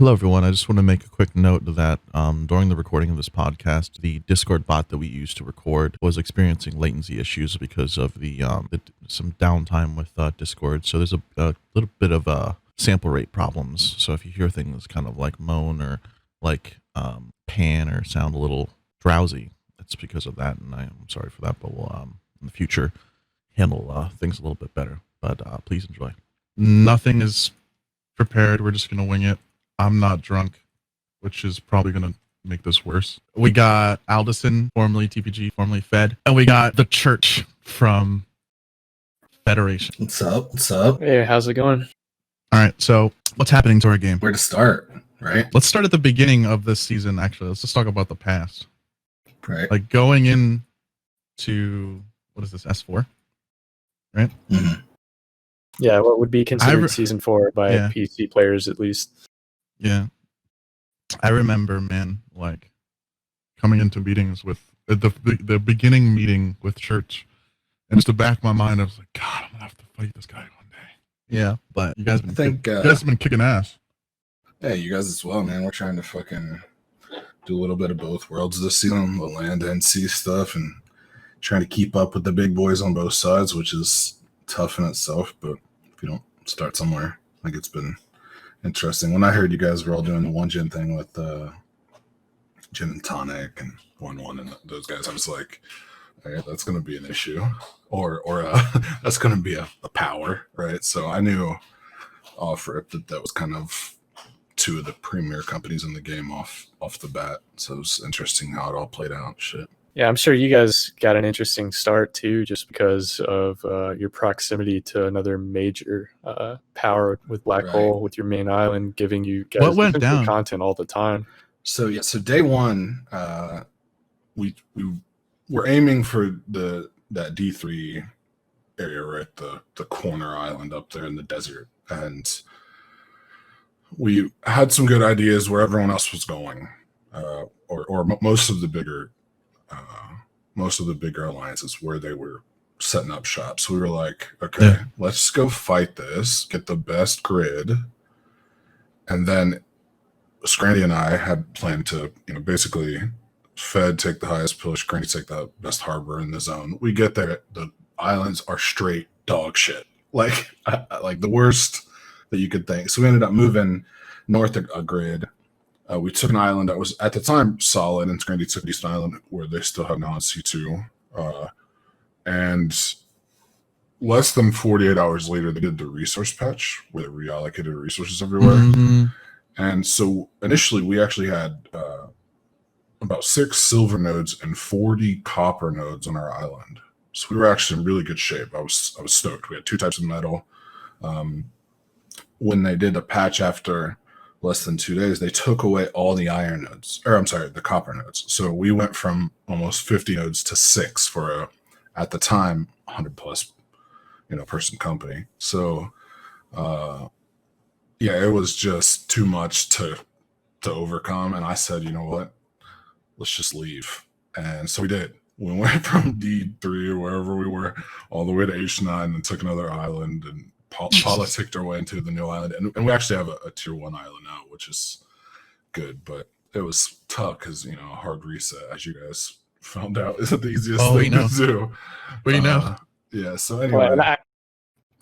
Hello, everyone. I just want to make a quick note that during the recording of this podcast, the Discord bot that we used to record was experiencing latency issues because of some downtime with Discord. So there's a little bit of sample rate problems. So if you hear things kind of like moan or like pan or sound a little drowsy, it's because of that. And I'm sorry for that, but we'll in the future handle things a little bit better. But please enjoy. Nothing is prepared. We're just going to wing it. I'm not drunk, which is probably going to make this worse. We got Aldison, formerly TPG, formerly Fed, and we got the Church from Federation. What's up? What's up? Hey, how's it going? All right, so what's happening to our game? Where to start, right? Let's start at the beginning of this season, actually. Let's just talk about the past. Right. Like going in to, what is this, S4? Right? Mm-hmm. Yeah, what would be considered Season 4 by PC players, at least. Yeah. I remember, man, like coming into meetings with the beginning meeting with Church, and just to back my mind, I was like, God, I'm gonna have to fight this guy one day. Yeah, but you guys have been kicking ass. Hey, you guys as well, man. We're trying to fucking do a little bit of both worlds this season, the land and sea stuff, and trying to keep up with the big boys on both sides, which is tough in itself. But if you don't start somewhere, like it's been interesting. When I heard you guys were all doing the one gin thing with gin and tonic and 1-1 and those guys, I was like, hey, that's going to be an issue, or that's going to be a power, right? So I knew off rip that was kind of two of the premier companies in the game off the bat. So it was interesting how it all played out. Shit. Yeah, I'm sure you guys got an interesting start too, just because of your proximity to another major power with Black Hole, with your main island, giving you guys what went down content all the time. So day one, we were aiming for that D3 area, right, the corner island up there in the desert, and we had some good ideas where everyone else was going, or most of the bigger alliances where they were setting up shop. So we were like, okay, let's go fight this, get the best grid. And then Scrandy and I had planned to, basically Fed take the highest push, Scrandy take the best harbor in the zone. We get there, the islands are straight dog shit. Like the worst that you could think. So we ended up moving north a grid. We took an island that was at the time solid, and Scrandy took East Island where they still have now C2. And less than 48 hours later, they did the resource patch where they reallocated resources everywhere. Mm-hmm. And so initially, we actually had about 6 silver nodes and 40 copper nodes on our island. So we were actually in really good shape. I was stoked. We had 2 types of metal. When they did the patch after less than 2 days, they took away all the iron nodes, the copper nodes. So we went from almost 50 nodes to 6 for at the time, 100 plus, person company. So, it was just too much to overcome. And I said, you know what, let's just leave. And so we did. We went from D3 or wherever we were all the way to H9 and took another island and politicked our way into the new island, and we actually have a tier 1 island now, which is good, but it was tough because a hard reset, as you guys found out, isn't the easiest thing to do. We know. Yeah. So anyway,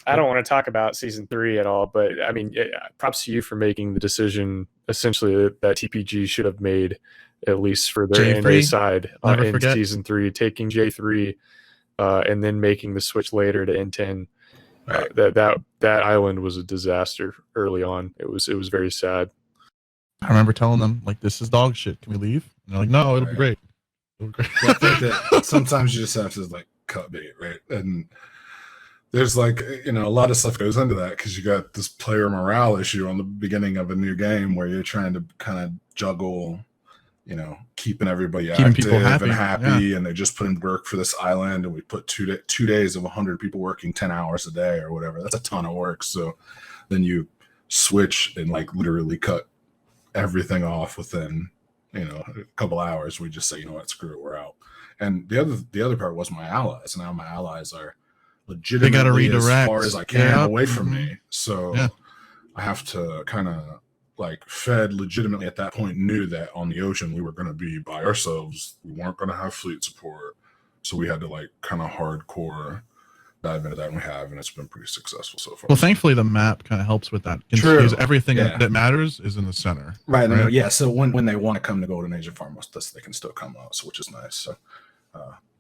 I don't want to talk about Season 3 at all, but I mean, props to you for making the decision essentially that TPG should have made, at least for their NA side in Season 3, taking J3 and then making the switch later to N10. Right. That island was a disaster early on. It was very sad. I remember telling them, like, this is dog shit. Can we leave? And they're like, no, it'll be great. Well, I think that sometimes you just have to cut bait, right? And there's a lot of stuff goes into that because you got this player morale issue on the beginning of a new game where you're trying to kind of juggle, keeping everybody active people happy, and they just put in work for this island, and we put 2 days of 100 people working 10 hours a day or whatever. That's a ton of work. So then you switch and literally cut everything off within a couple hours. We just say, you know what, screw it, we're out. And the other part was my allies. Now my allies are legitimately as far as I can away from me. So I have to kind of like Fed legitimately at that point knew that on the ocean we were going to be by ourselves. We weren't going to have fleet support, so we had to like kind of hardcore dive into that, and we have, and it's been pretty successful so far. Well, thankfully the map kind of helps with that. Because everything that matters is in the center. Right. Yeah. So when they want to come to Golden Age and farm most of this, they can still come out, so which is nice. So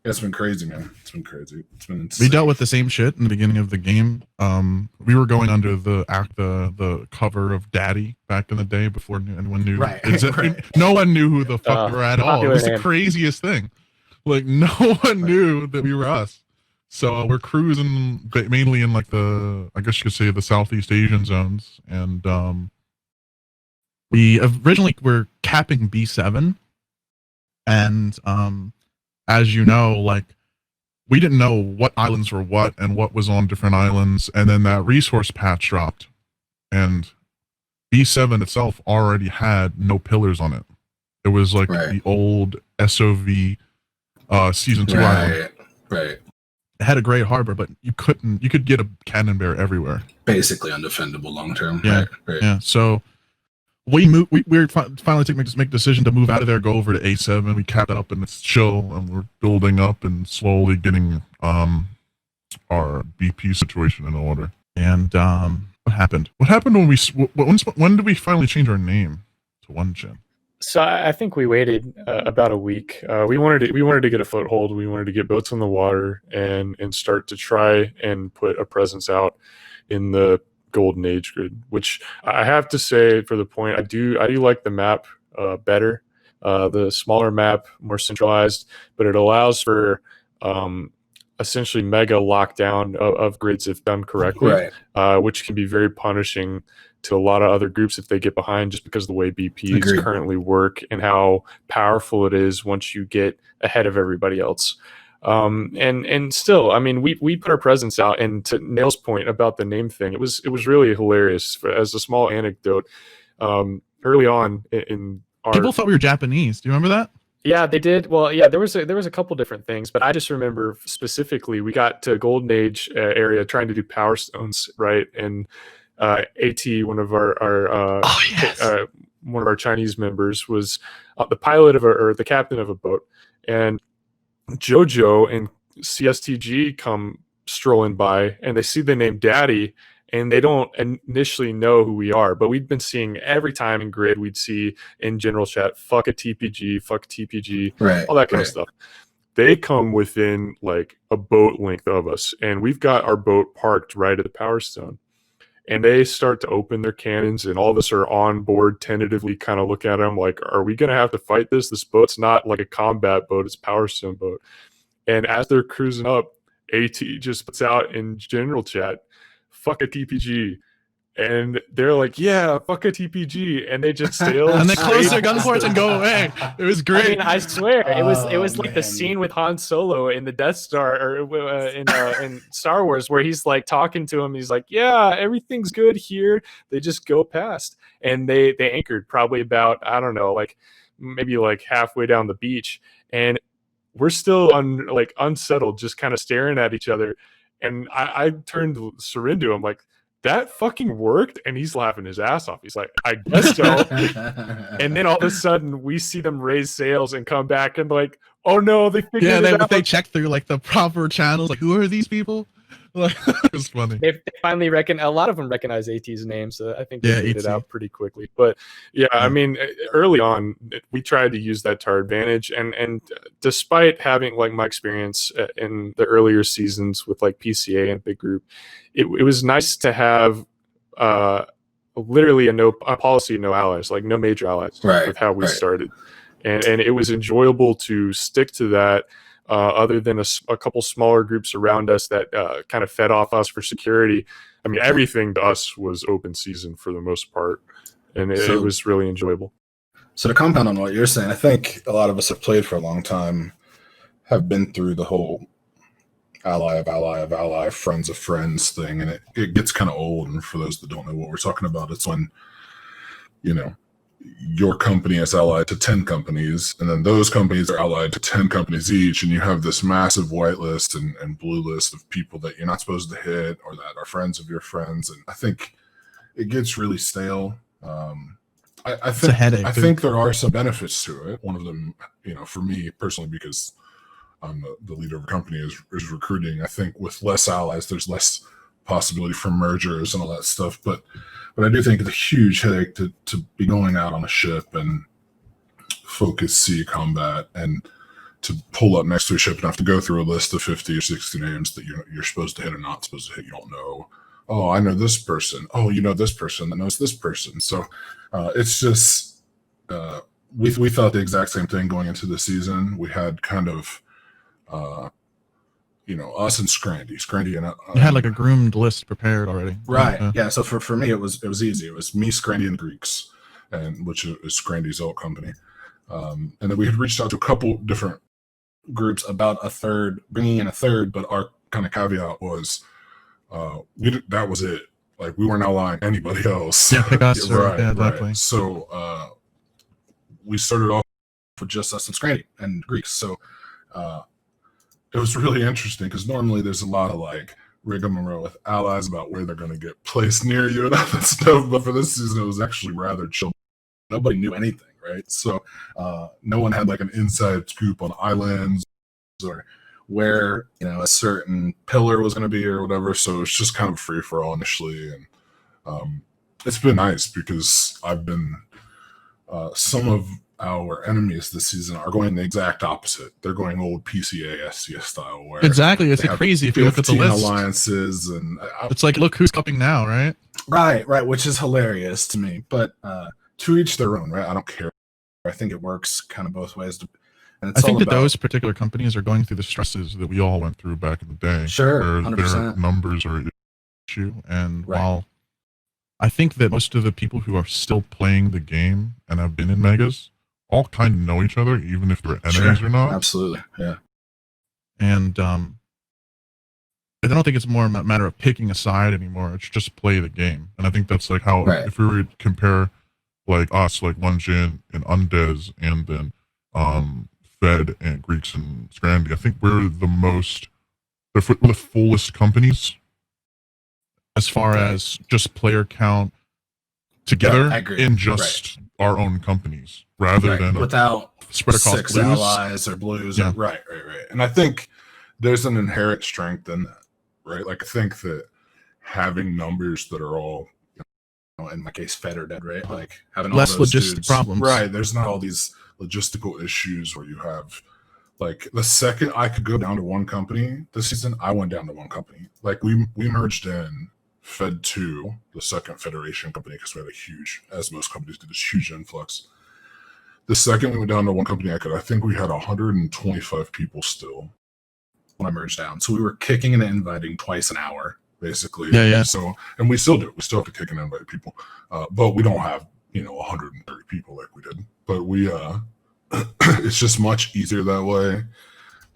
it's been crazy, man. It's been crazy. It's been insane. We dealt with the same shit in the beginning of the game. We were going under the cover of Daddy back in the day before anyone knew. Right. No one knew who the fuck we were at all. It was the craziest thing. Like no one knew that we were us. So we're cruising mainly in like I guess you could say the Southeast Asian zones, and we originally were capping B7, and as you know, like we didn't know what islands were what and what was on different islands, and then that resource patch dropped, and B7 itself already had no pillars on it. It was like the old SOV season 2 island. Right. It had a great harbor, but you could get a cannon bear everywhere. Basically undefendable long term. Yeah. Right. Yeah. So we were finally make a decision to move out of there, go over to A7. We capped it up and it's chill, and we're building up and slowly getting our BP situation in order. And what happened? What happened when did we finally change our name to One Chin? So I think we waited about a week. We wanted to get a foothold. We wanted to get boats on the water and start to try and put a presence out in the Golden Age grid. Which I have to say, for the point, I do like the map better. The smaller map, more centralized, but it allows for essentially mega lockdown of grids if done correctly, which can be very punishing to a lot of other groups if they get behind, just because of the way BPs currently work and how powerful it is once you get ahead of everybody else. And still, I mean, we put our presence out, and to Nail's point about the name thing, it was really hilarious. As a small anecdote, early on in our, people thought we were Japanese. Do you remember that? Yeah, they did. Well, yeah, there was a couple different things, but I just remember specifically we got to Golden Age area trying to do Power Stones, right? And AT, one of our one of our Chinese members, was the pilot of or the captain of a boat, and Jojo and CSTG come strolling by, and they see the name Daddy, and they don't initially know who we are, but we'd been seeing every time in grid, we'd see in general chat, Fucka TPG, all that kind of stuff. They come within like a boat length of us, and we've got our boat parked right at the Power Stone. And they start to open their cannons, and all of us are on board, tentatively kind of look at them like, are we going to have to fight this? This boat's not like a combat boat, it's a Power Stone boat. And as they're cruising up, AT just puts out in general chat, Fucka TPG. And they're like, yeah, Fucka TPG, and they just sail and they close their gun ports and go away. It was great. I mean, I swear, it was like the scene with Han Solo in the Death Star, or in Star Wars, where he's like talking to him. He's like, yeah, everything's good here. They just go past, and they anchored probably about, I don't know, like maybe like halfway down the beach, and we're still unsettled, just kind of staring at each other. And I turned to Surindo, I'm like, that fucking worked? And he's laughing his ass off. He's like, I guess so. And then all of a sudden we see them raise sails and come back, and like, oh no, they figured it out. They check through like the proper channels, like, who are these people? It was funny. They finally a lot of them recognize AT's name, so I think they figured it out pretty quickly. But yeah, I mean, early on, we tried to use that to our advantage, and despite having like my experience in the earlier seasons with like PCA and Big Group, it was nice to have literally a policy of no allies, like no major allies, with how we started, and it was enjoyable to stick to that. Other than a couple smaller groups around us that kind of fed off us for security. I mean, everything to us was open season for the most part, and it was really enjoyable. So to compound on what you're saying, I think a lot of us have played for a long time, have been through the whole ally of ally, friends of friends thing, and it gets kind of old. And for those that don't know what we're talking about, it's when, you know, your company is allied to 10 companies, and then those companies are allied to 10 companies each, and you have this massive whitelist and blue list of people that you're not supposed to hit or that are friends of your friends. And I think it gets really stale. it's a headache. I think there are some benefits to it. One of them, for me personally, because I'm the leader of a company, is recruiting. I think with less allies, there's less possibility for mergers and all that stuff. But I do think it's a huge headache to be going out on a ship and focus sea combat and to pull up next to a ship and have to go through a list of 50 or 60 names that you're supposed to hit or not supposed to hit. You don't know. Oh, I know this person. Oh, you know this person that knows this person. So it's just we thought the exact same thing going into the season. We had kind of us and Scrandy and you had like a groomed list prepared already, right? Yeah. So for me, it was easy. It was me, Scrandy, and Greeks, and which is Scrandy's alt company. And then we had reached out to a couple different groups about bringing in a third, but our kind of caveat was that was it. Like, we weren't allying anybody else. Yeah, pick us. Right, yeah, exactly. Right. So we started off with just us and Scrandy and Greeks. So it was really interesting because normally there's a lot of like rigmarole with allies about where they're going to get placed near you and all that stuff. But for this season, it was actually rather chill. Nobody knew anything, right? So no one had like an inside scoop on islands or where a certain pillar was going to be or whatever. So it's just kind of free for all initially, and it's been nice because I've been some of our enemies this season are going the exact opposite. They're going old PCA SCS style, where exactly it's crazy if you look at the list. Alliances, and it's like, look who's cupping now, right? Right, which is hilarious to me. But to each their own, right? I don't care. I think it works kind of both ways. And I think that those particular companies are going through the stresses that we all went through back in the day. Sure, where 100%. Their numbers are an issue, and while I think that most of the people who are still playing the game and have been in megas all kind of know each other, even if they're enemies or not. Absolutely, yeah. And I don't think it's more a matter of picking a side anymore. It's just play the game. And I think that's like how, if we were to compare like us, like Lunjin and Undes, and then Fed and Greeks and Scrandy, I think we're the fullest companies as far as just player count together in just our own companies, rather than without spread across 6 blues. allies or blues. Yeah. Right. And I think there's an inherent strength in that, right? Like, I think that having numbers that are all, in my case, Fed or dead, right? Like, having less all those logistic problems. Right. There's not all these logistical issues where you have, like, the second I could go down to one company this season, I went down to one company. Like, we merged in Fed 2, the second Federation company, because we had a huge, as most companies did, this huge influx. The second we went down to one company, I think we had 125 people still when I merged down. So we were kicking and inviting twice an hour, basically. Yeah. So, and we still do. We still have to kick and invite people, but we don't have 130 people like we did. But we it's just much easier that way.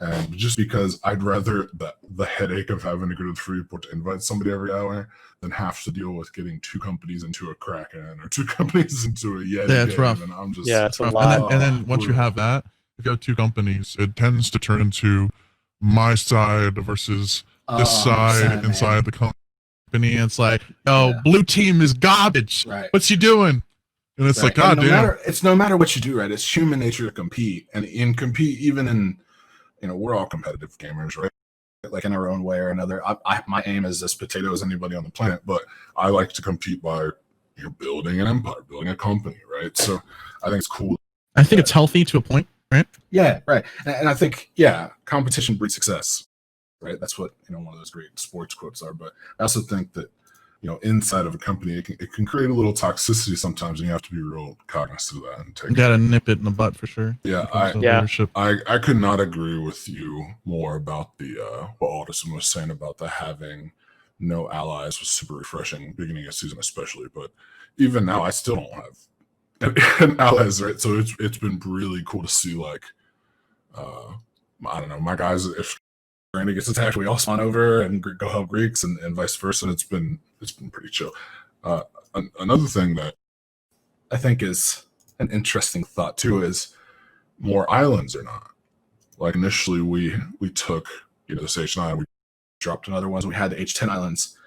And just because I'd rather the headache of having to go to the free report to invite somebody every hour than have to deal with getting 2 companies into a Kraken or 2 companies into a Yeti. Yeah, it's rough. And I'm just, it's a lot. And then once you have that, if you have 2 companies, it tends to turn into my side versus this side inside the company. And it's like, blue team is garbage. Right. What's he doing? And it's like, God damn. It's no matter what you do, right? It's human nature to compete, and compete even in, we're all competitive gamers, right? Like, in our own way or another. My aim is as potato as anybody on the planet, but I like to compete by building an empire, building a company, right? So I think it's cool. I think it's healthy to a point, right? Yeah, right. And I think, competition breeds success, right? That's what one of those great sports quotes are. But I also think that inside of a company, it can create a little toxicity sometimes, and you have to be real cognizant of that. And you gotta nip it in the butt for sure. Yeah, I could not agree with you more about the what Alderson was saying about the having no allies was super refreshing beginning of season, especially. But even now, I still don't have allies, right? So it's been really cool to see, like, I don't know, my guys, if Randy gets attacked, we all spawn over and go help Greeks, and vice versa. And it's been pretty chill. Another thing that I think is an interesting thought too is more islands or not. Like, initially we took this H9, we dropped another ones. We had the H10 islands.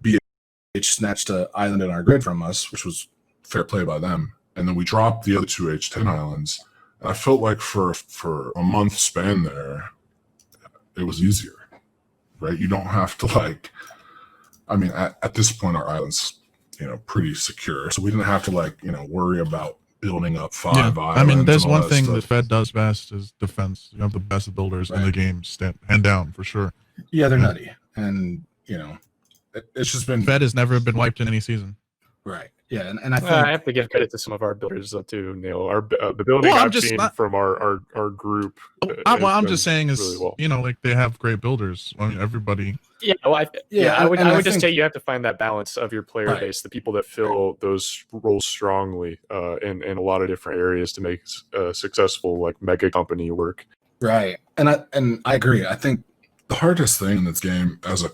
BH snatched an island in our grid from us, which was fair play by them. and then we dropped the other 2 H10 islands. And I felt like for a month span there, it was easier, right? You don't have to like, I mean, at this point, our island's, pretty secure. So we didn't have to like, worry about building up 5 islands. I mean, there's one thing the Fed does best is defense. You have the best builders in the game, hand down for sure. Yeah, they're nutty. And, it's just been... Fed has never been wiped in any season. Right. Yeah, and I think I have to give credit to some of our builders too, Neil. The building I've seen from our group. I'm just saying is really well. Like they have great builders. I mean, everybody. Yeah, well, I would just say you have to find that balance of your player base, the people that fill those roles strongly in a lot of different areas to make successful like mega company work. Right, and I agree. I think the hardest thing in this game as a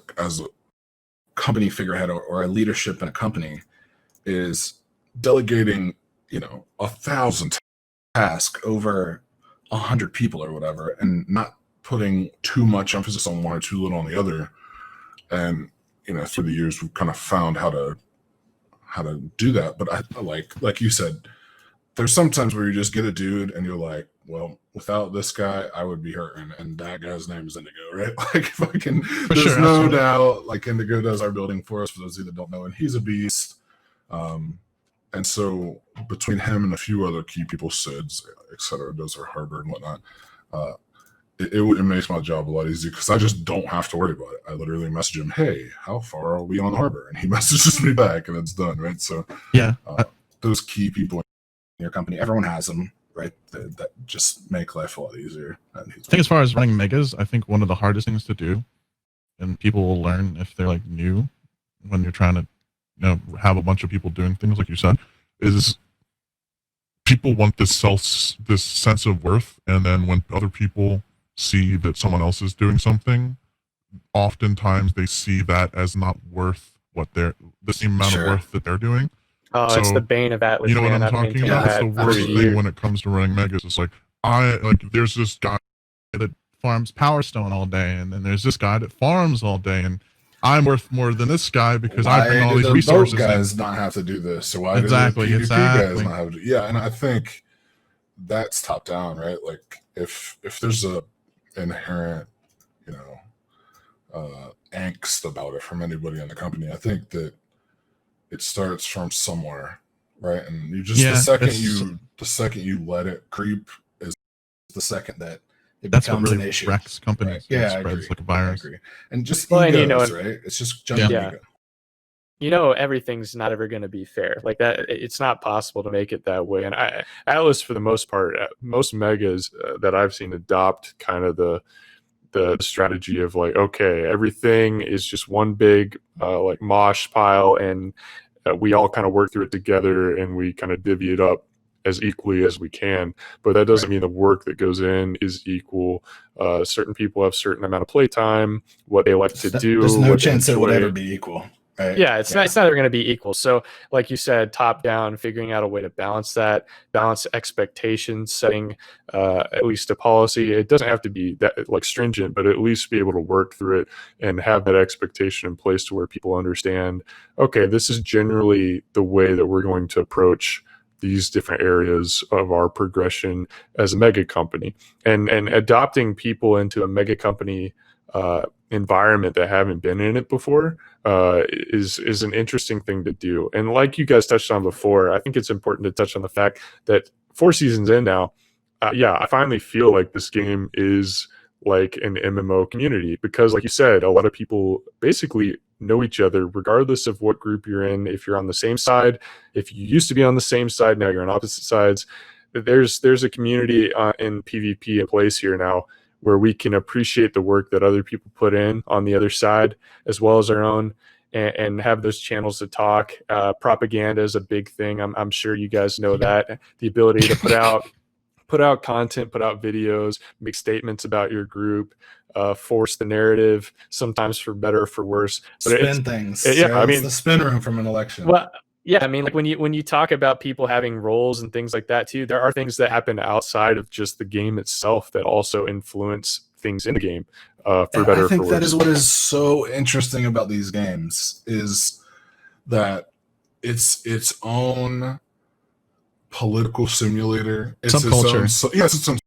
company figurehead or a leadership in a company is delegating, 1,000 tasks over 100 people or whatever, and not putting too much emphasis on one or too little on the other. And through the years, we've kind of found how to do that. But I like you said, there's sometimes where you just get a dude and you're like, well, without this guy, I would be hurting. And that guy's name is Indigo, right? Like if I can, there's no doubt, like Indigo does our building for us, for those of you that don't know, and he's a beast. And so between him and a few other key people, SIDS, etc., does our harbor and whatnot, it makes my job a lot easier because I just don't have to worry about it. I literally message him, hey, how far are we on harbor? And he messages me back and it's done, right? So yeah, those key people in your company, everyone has them, right? That just make life a lot easier. I think as far as running megas, I think one of the hardest things to do, and people will learn if they're like new when you're trying to have a bunch of people doing things like you said, is people want this sense of worth, and then when other people see that someone else is doing something, oftentimes they see that as not worth the same amount of worth that they're doing. Oh, so, it's the bane of Atlas. You know what I'm talking about? It's the worst thing when it comes to running megas. It's like there's this guy that farms Power Stone all day, and then there's this guy that farms all day, and I'm worth more than this guy because I bring all these resources. Why do the guys not have to do this? So why do the PvP guys not have to? Yeah, and I think that's top down, right? Like if there's a inherent, angst about it from anybody in the company, I think that it starts from somewhere, right? And you just the second you let it creep is the second that it becomes really an issue. Wrecks companies. Right. Yeah, it spreads like a virus. I agree. And just egos, right? It's just jumping ego. Everything's not ever going to be fair like that. It's not possible to make it that way. And Atlas, for the most part, most megas that I've seen adopt kind of the strategy of like, okay, everything is just one big like mosh pile, and we all kind of work through it together, and we kind of divvy it up as equally as we can. But that doesn't mean the work that goes in is equal. Certain people have certain amount of playtime, what they like to do. There's no chance it would ever be equal. Right? Yeah, it's not ever going to be equal. So like you said, top down, figuring out a way to balance expectations, setting at least a policy. It doesn't have to be that like stringent, but at least be able to work through it and have that expectation in place to where people understand, okay, this is generally the way that we're going to approach these different areas of our progression as a mega company, and adopting people into a mega company environment that haven't been in it before is an interesting thing to do. And like you guys touched on before, I think it's important to touch on the fact that 4 seasons in now, I finally feel like this game is like an MMO community, because like you said, a lot of people basically know each other regardless of what group you're in. If you're on the same side, if you used to be on the same side, now you're on opposite sides. There's a community in PvP in place here now where we can appreciate the work that other people put in on the other side as well as our own, and have those channels to talk. Propaganda is a big thing. I'm sure you guys know that. The ability to put out content, put out videos, make statements about your group, force the narrative, sometimes for better or for worse. But spin things. It's the spin room from an election. Well, yeah, I mean, like when you talk about people having roles and things like that too, there are things that happen outside of just the game itself that also influence things in the game for better or for worse. I think that is what is so interesting about these games, is that it's its own political simulator. It's subculture. Its own, it's its own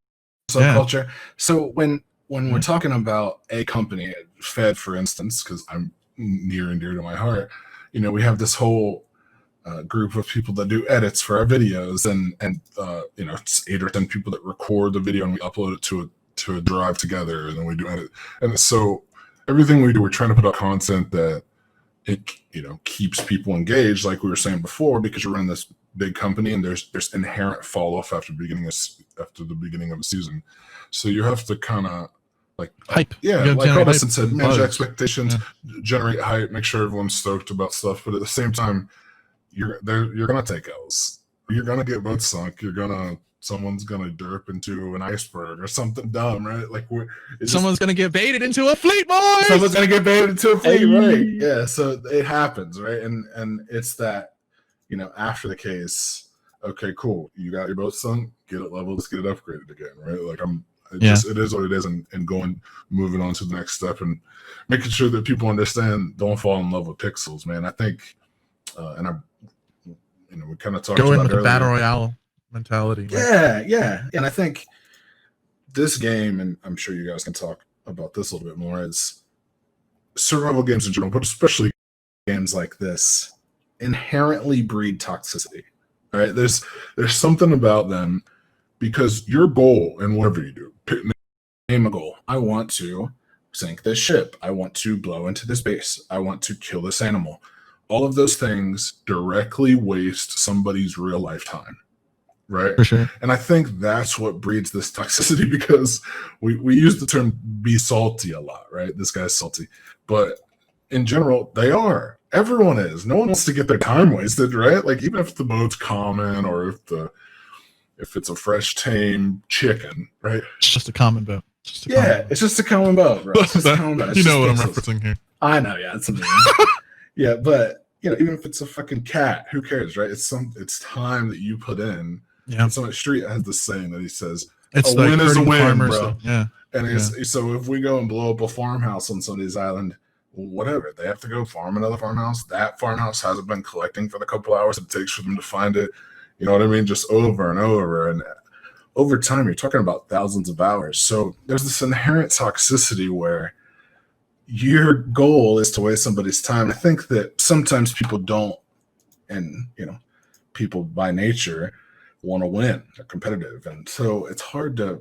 subculture. Yeah. So when we're talking about a company, Fed, for instance, because I'm near and dear to my heart, we have this whole group of people that do edits for our videos, and it's 8 or 10 people that record the video and we upload it to a drive together, and then we do edit. And so everything we do, we're trying to put out content that it keeps people engaged, like we were saying before, because you're running this big company and there's inherent fall off after the beginning of a season. So you have to kind of hype. Yeah, like Robinson said, manage expectations, generate hype, make sure everyone's stoked about stuff. But at the same time, you're gonna take L's. You're gonna get boat sunk. Someone's gonna derp into an iceberg or something dumb, right? Like someone's gonna get baited into a fleet, boys. Someone's gonna get baited into a fleet, right? Yeah. So it happens, right? And it's that, after the case, okay, cool. You got your boat sunk, get it leveled, let's get it upgraded again, right? Like it is what it is, and moving on to the next step and making sure that people understand, don't fall in love with pixels, man. I think, we kind of talked about with the battle royale mentality. Yeah. And I think this game, and I'm sure you guys can talk about this a little bit more, is survival games in general, but especially games like this, inherently breed toxicity. Right? There's something about them, because your goal in whatever you do, name a goal. I want to sink this ship. I want to blow into this base. I want to kill this animal. All of those things directly waste somebody's real lifetime. Right? For sure. And I think that's what breeds this toxicity, because we use the term be salty a lot, right? This guy's salty. But in general, they are. Everyone is. No one wants to get their time wasted, right? Like, even if the boat's common, or if it's a fresh tame chicken, right? It's just a common boat. It's just a common boat, bro. It's just a common boat. You know what I'm referencing here. I know, yeah. It's amazing. Yeah, but even if it's a fucking cat, who cares, right? It's time that you put in. Yeah. So Street has this saying that he says, "It's a win is a win, bro." So, yeah. And so if we go and blow up a farmhouse on somebody's island, whatever, they have to go farm another farmhouse. That farmhouse hasn't been collecting for the couple hours it takes for them to find it. You know what I mean? Just over and over. And over time, you're talking about thousands of hours. So there's this inherent toxicity where your goal is to waste somebody's time. I think that sometimes people don't, and people by nature want to win. They're competitive, and so it's hard to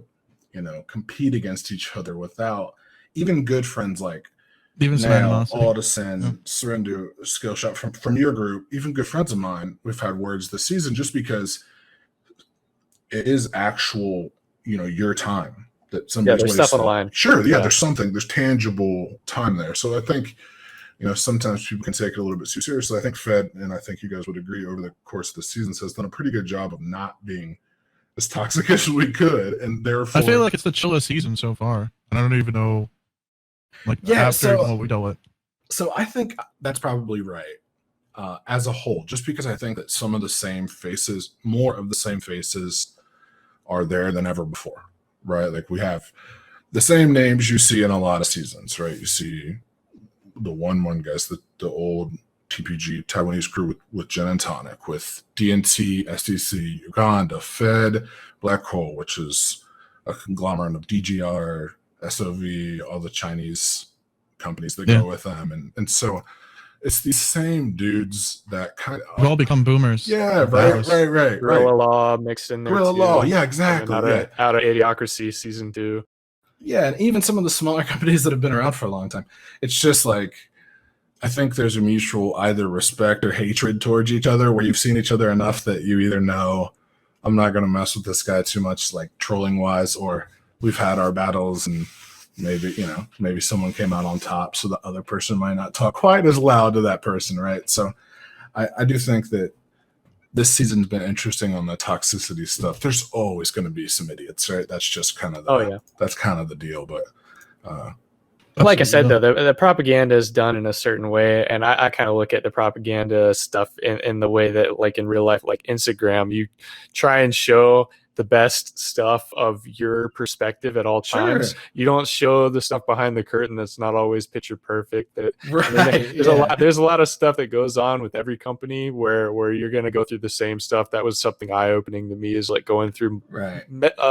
compete against each other without even good friends like Nail, Aldison, Surrender, Skillshot from your group. Even good friends of mine, we've had words this season, just because it is actual your time that somebody's there's stuff on the line. Sure, there's tangible time there. So I think sometimes people can take it a little bit too seriously. I think Fed, and I think you guys would agree, over the course of the season has done a pretty good job of not being as toxic as we could, and therefore I feel like it's the chillest season so far, and I don't even know, after what we dealt with. So I think that's probably right as a whole, just because I think that some of the same faces, more of the same faces, are there than ever before, right? Like, we have the same names you see in a lot of seasons, right? You see the one guys, the old TPG Taiwanese crew with Gin and Tonic, with DNT, SDC, Uganda, Fed, Black Hole, which is a conglomerate of DGR, SOV, all the Chinese companies that go with them. And so it's these same dudes that kind of we've all become boomers. Yeah, right. Guerrilla Law mixed in there. Guerrilla Law, yeah, exactly. Out of Idiocracy season 2. Yeah, and even some of the smaller companies that have been around for a long time. It's just like, I think there's a mutual either respect or hatred towards each other, where you've seen each other enough that you either know, I'm not going to mess with this guy too much, like trolling wise, or we've had our battles and maybe someone came out on top, so the other person might not talk quite as loud to that person, right? So I do think that this season's been interesting on the toxicity stuff. There's always going to be some idiots, right? That's just kind of that's kind of the deal. But like I said, though, the propaganda is done in a certain way, and I kind of look at the propaganda stuff in the way that, like, in real life, like Instagram, you try and show the best stuff of your perspective at all times. Sure. You don't show the stuff behind the curtain that's not always picture perfect. Right. There's a lot of stuff that goes on with every company where you're going to go through the same stuff. That was something eye-opening to me, is like going through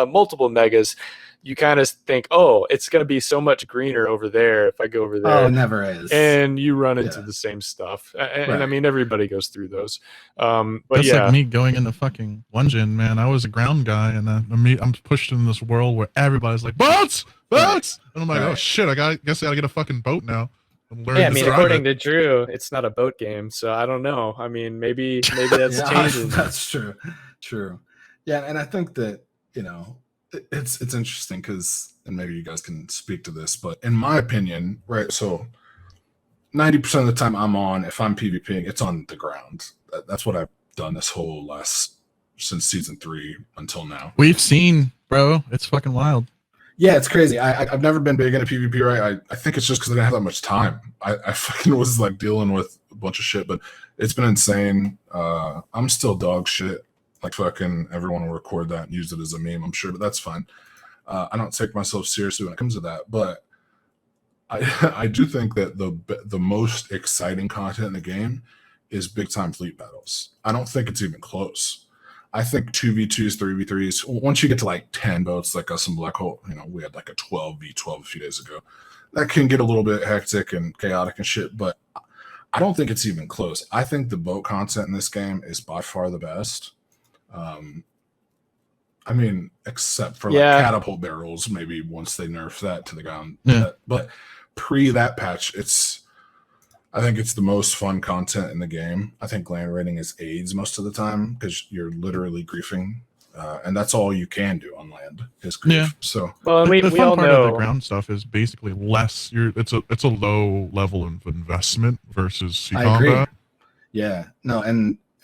multiple megas. You kind of think, oh, it's going to be so much greener over there if I go over there. Oh, it never is. And you run into the same stuff. And I mean, everybody goes through those. But that's like me going into fucking Lungin, man. I was a ground guy, and I'm pushed in this world where everybody's like, boats! And I'm like, oh shit, guess I gotta get a fucking boat now. Yeah, I mean, according to Drew, it's not a boat game, so I don't know. I mean, maybe that's changing. That's true. Yeah, and I think that, you know, it's interesting because, and maybe you guys can speak to this, but in my opinion, right, so 90% of the time I'm on, if I'm PvPing, it's on the ground. That's what I've done this whole since season 3 until now. We've seen, bro, it's fucking wild. Yeah, it's crazy. I've never been big into PvP, right? I think it's just because I didn't have that much time. I fucking was like dealing with a bunch of shit, but it's been insane. I'm still dog shit. Like fucking everyone will record that and use it as a meme, I'm sure, but that's fine. I don't take myself seriously when it comes to that, but I do think that the most exciting content in the game is big time fleet battles. I don't think it's even close. I think 2v2s, 3v3s, once you get to like 10 boats like us in Black Hole, you know, we had like a 12v12 a few days ago. That can get a little bit hectic and chaotic and shit, but I don't think it's even close. I think the boat content in this game is by far the best. I mean, except for like catapult barrels, maybe once they nerf that to the ground. Yeah. But pre that patch, I think it's the most fun content in the game. I think land raiding is AIDS most of the time because you're literally griefing, and that's all you can do on land is grief. Yeah. So, well, the fun all part know of the ground stuff is basically less. It's a low level of investment versus sea combat. Agree. Yeah. No,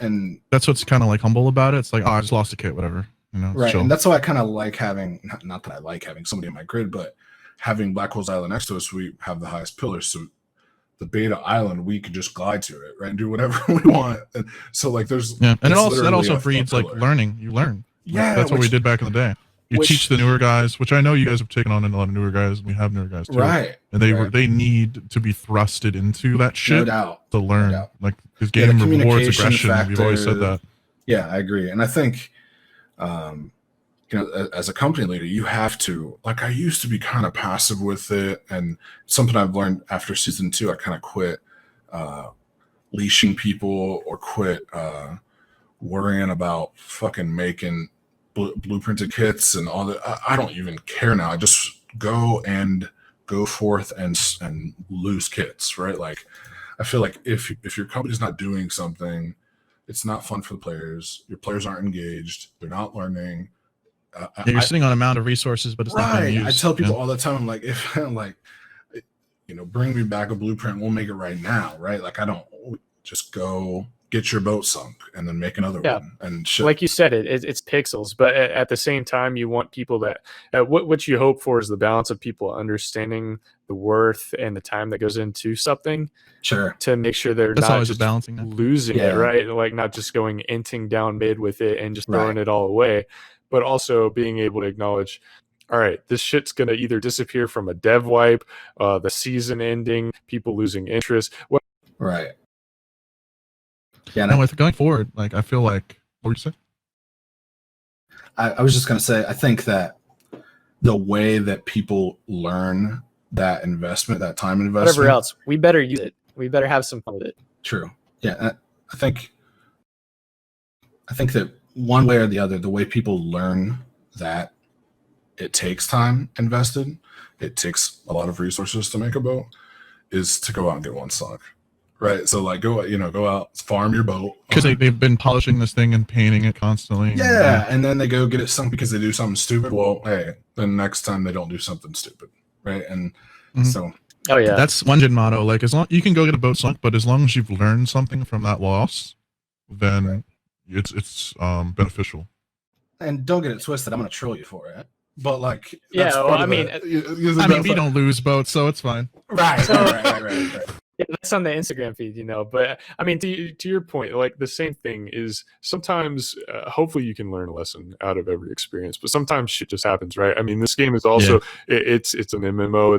and that's what's kind of like humble about it. It's like, oh, I just lost a kit, whatever. You know, right. And that's why I kind of like having, not that I like having somebody in my grid, but having Black Hole's Island next to us, we have the highest pillars. So the beta island, we can just glide to it, right, and do whatever we want. And so like there's and that also breeds like learning. You learn. Yeah, that's what we did back in the day. You teach the newer guys, which I know you guys have taken on a lot of newer guys, and we have newer guys too. Right. And they need to be thrusted into that shit to learn. No doubt. Like this game rewards aggression. We've always said that. Yeah, I agree. And I think you know, as a company leader, you have to, like, I used to be kind of passive with it, and something I've learned after season 2, I kind of quit leashing people or quit worrying about fucking making blueprinted kits and all that. I don't even care now. I just go forth and lose kits, right? Like, I feel like if your company's not doing something, it's not fun for the players. Your players aren't engaged. They're not learning. You're sitting on an amount of resources, but it's not being used. I tell people all the time, I'm like, if like, you know, bring me back a blueprint, we'll make it right now, right? Like, I don't just go get your boat sunk and then make another one. And shit. Like you said, it's pixels, but at the same time, you want people that what you hope for is the balance of people understanding the worth and the time that goes into something. Sure. To make sure they're That's not just balancing losing it, right? Like not just going inting down mid with it and just throwing it all away, but also being able to acknowledge, all right, this shit's going to either disappear from a dev wipe, the season ending, people losing interest. Right. Yeah. And with going forward, like, I feel like, what were you saying? I was just going to say, I think that the way that people learn that investment, that time investment, whatever else, we better use it. We better have some fun with it. True. Yeah. I think that one way or the other, the way people learn that it takes time invested, it takes a lot of resources to make a boat, is to go out and get one sunk. Right. So like go out, farm your boat. Because they've been polishing this thing and painting it constantly. Yeah. And then they go get it sunk because they do something stupid. Well, hey, then next time they don't do something stupid. Right. And so that's Lungin motto. Like, as long you can go get a boat sunk, but as long as you've learned something from that loss, then it's beneficial. And don't get it twisted. I'm gonna troll you for it. But like, we don't lose boats, so it's fine. Right. Yeah, that's on the Instagram feed, but I mean, to your point, like the same thing is sometimes, hopefully you can learn a lesson out of every experience, but sometimes shit just happens, right? I mean, this game is also, it's an MMO.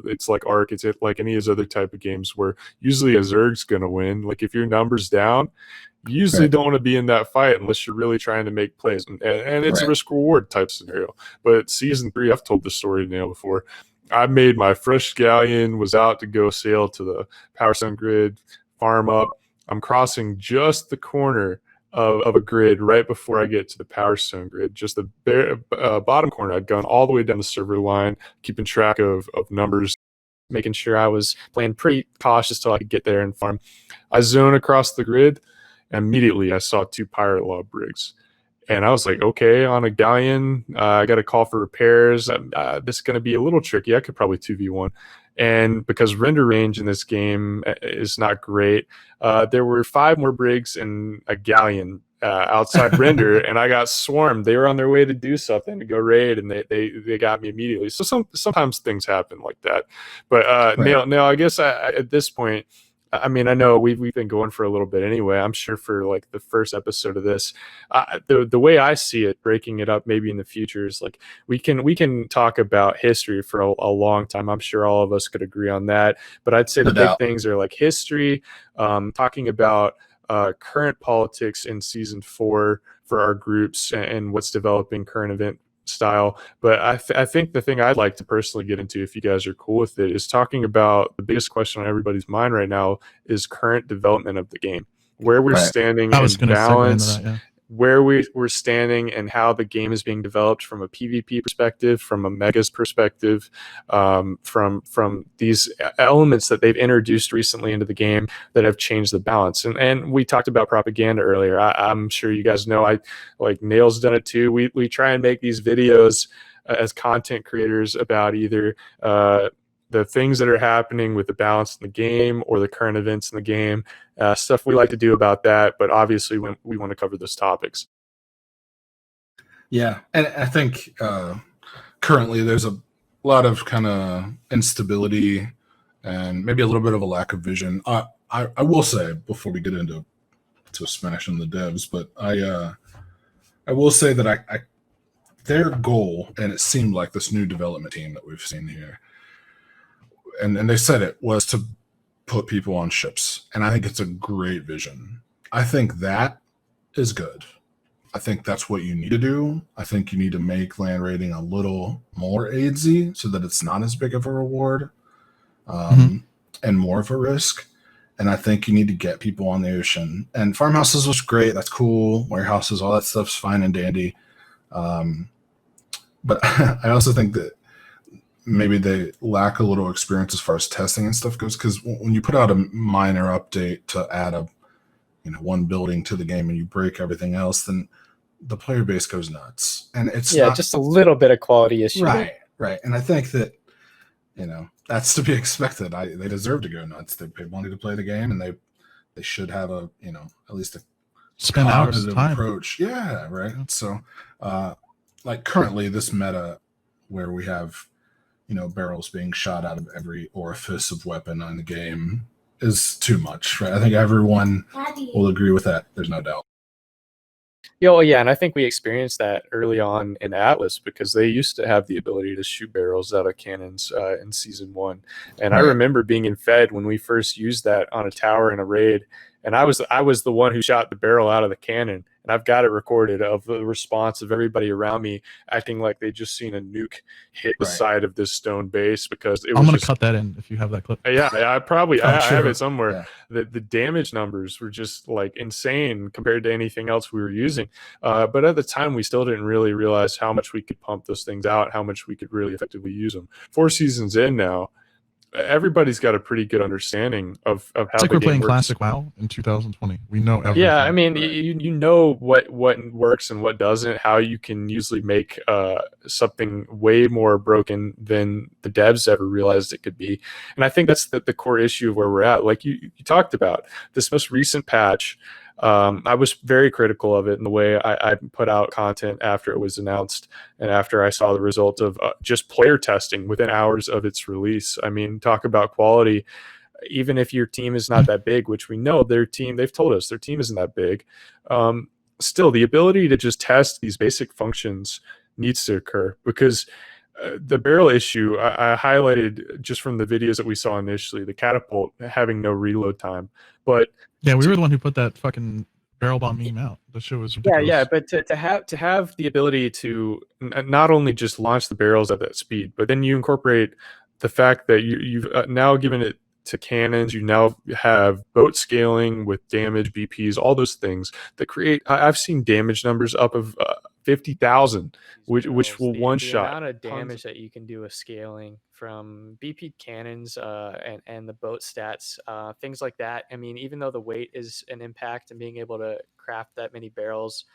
It's like Ark. It's like any of those other type of games where usually a Zerg's going to win. Like if your number's down, you usually don't want to be in that fight unless you're really trying to make plays. And it's a risk reward type scenario. But season 3, I've told this story now before. I made my fresh galleon, was out to go sail to the Power Sun grid, farm up. I'm crossing just the corner of a grid right before I get to the Power Stone grid, just the bottom corner. I'd gone all the way down the server line, keeping track of numbers, making sure I was playing pretty cautious till I could get there and farm. I zone across the grid, and immediately I saw 2 pirate law brigs. And I was like, okay, on a galleon, I got to call for repairs. This is going to be a little tricky. I could probably 2v1. And because render range in this game is not great, there were 5 more brigs and a galleon outside render, and I got swarmed. They were on their way to do something, to go raid, and they got me immediately. So sometimes things happen like that. But Nail, I guess at this point, I mean, I know we've been going for a little bit anyway. I'm sure for like the first episode of this, the way I see it, breaking it up maybe in the future is like we can talk about history for a long time. I'm sure all of us could agree on that. But I'd say the big things are like history, talking about current politics in season 4 for our groups and what's developing current event style. But I think the thing I'd like to personally get into, if you guys are cool with it, is talking about the biggest question on everybody's mind right now is current development of the game, where we're standing in balance, where we're standing and how the game is being developed from a PvP perspective, from a Megas perspective, from these elements that they've introduced recently into the game that have changed the balance. And we talked about propaganda earlier. I'm sure you guys know, I like Nail's done it too. We try and make these videos as content creators about either the things that are happening with the balance in the game or the current events in the game, stuff we like to do about that. But obviously, we want to cover those topics. Yeah, and I think currently there's a lot of kind of instability and maybe a little bit of a lack of vision. I will say, before we get into smashing the devs, but I will say that I their goal, and it seemed like this new development team that we've seen here, and they said it was to put people on ships. And I think it's a great vision. I think that is good. I think that's what you need to do. I think you need to make land raiding a little more AIDSy so that it's not as big of a reward and more of a risk. And I think you need to get people on the ocean. And farmhouses was great. That's cool. Warehouses, all that stuff's fine and dandy. But I also think that maybe they lack a little experience as far as testing and stuff goes, because when you put out a minor update to add a one building to the game and you break everything else, then the player base goes nuts. And it's just a little bit of quality issue. Right. And I think that that's to be expected. They deserve to go nuts. They paid money to play the game, and they should have a at least a spend hours of time approach. Yeah, right. So like currently this meta where we have barrels being shot out of every orifice of weapon on the game is too much, right? I think everyone will agree with that. There's no doubt. Yeah, and I think we experienced that early on in Atlas because they used to have the ability to shoot barrels out of cannons in season 1. And I remember being in Fed when we first used that on a tower in a raid, and I was the one who shot the barrel out of the cannon. And I've got it recorded of the response of everybody around me acting like they just seen a nuke hit the side of this stone base because it was. I'm going to cut that in if you have that clip. Yeah, I probably I have it somewhere. Yeah. The damage numbers were just like insane compared to anything else we were using. But at the time, we still didn't really realize how much we could pump those things out, how much we could really effectively use them. 4 seasons in now, everybody's got a pretty good understanding of how it's like we're playing Classic WoW in 2020 . We know everything. Yeah, I mean, you know what works and what doesn't, how you can usually make something way more broken than the devs ever realized it could be. And I think that's the core issue of where we're at. Like you talked about, this most recent patch, I was very critical of it in the way I put out content after it was announced and after I saw the result of just player testing within hours of its release. I mean, talk about quality. even if your team is not that big, which we know they've told us their team isn't that big. Still, the ability to just test these basic functions needs to occur, because the barrel issue I highlighted just from the videos that we saw initially, the catapult having no reload time. But yeah, we were the one who put that fucking barrel bomb meme out. The show was ridiculous. Yeah, but to have the ability to not only just launch the barrels at that speed, but then you incorporate the fact that you've now given it to cannons. You now have boat scaling with damage, BPs, all those things that create. I've seen damage numbers up of 50,000, which will one shot. The amount of damage that you can do with scaling from BP cannons and the boat stats, things like that. I mean, even though the weight is an impact, and being able to craft that many barrels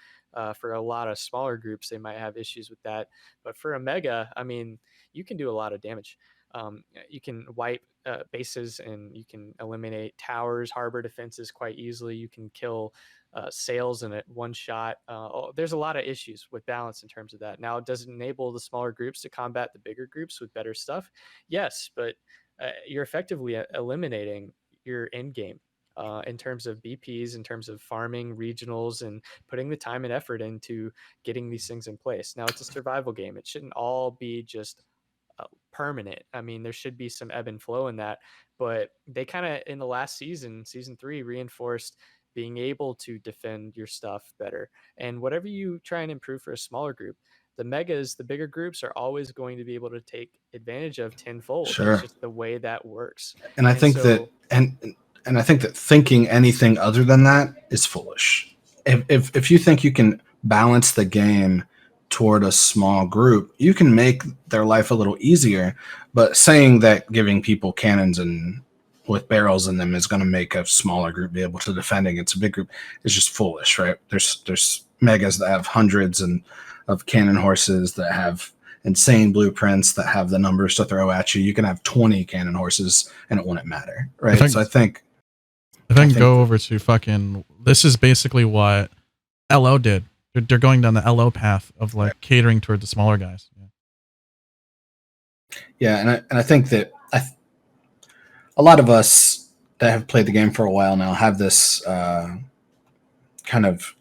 for a lot of smaller groups, they might have issues with that. But for a mega, I mean, you can do a lot of damage. You can wipe bases, and you can eliminate towers, harbor defenses quite easily. You can kill sails in it one shot. There's a lot of issues with balance in terms of that. Now, does it enable the smaller groups to combat the bigger groups with better stuff? Yes, but you're effectively eliminating your end game in terms of BPs, in terms of farming regionals, and putting the time and effort into getting these things in place. Now, it's a survival game. It shouldn't all be just permanent. I mean, there should be some ebb and flow in that, but they kind of, in the last season 3, reinforced being able to defend your stuff better. And whatever you try and improve for a smaller group, the megas, the bigger groups, are always going to be able to take advantage of tenfold. Sure. It's just the way that works. And I think that I think that thinking anything other than that is foolish. If you think you can balance the game toward a small group, you can make their life a little easier. But saying that giving people cannons and with barrels in them is going to make a smaller group be able to defend against a big group is just foolish, right? There's megas that have hundreds of cannon horses, that have insane blueprints, that have the numbers to throw at you. You can have 20 cannon horses and it wouldn't matter, right? So I think go over to fucking, this is basically what LO did. They're going down the LO path of like catering toward the smaller guys. Yeah, and I think that a lot of us that have played the game for a while now have this kind of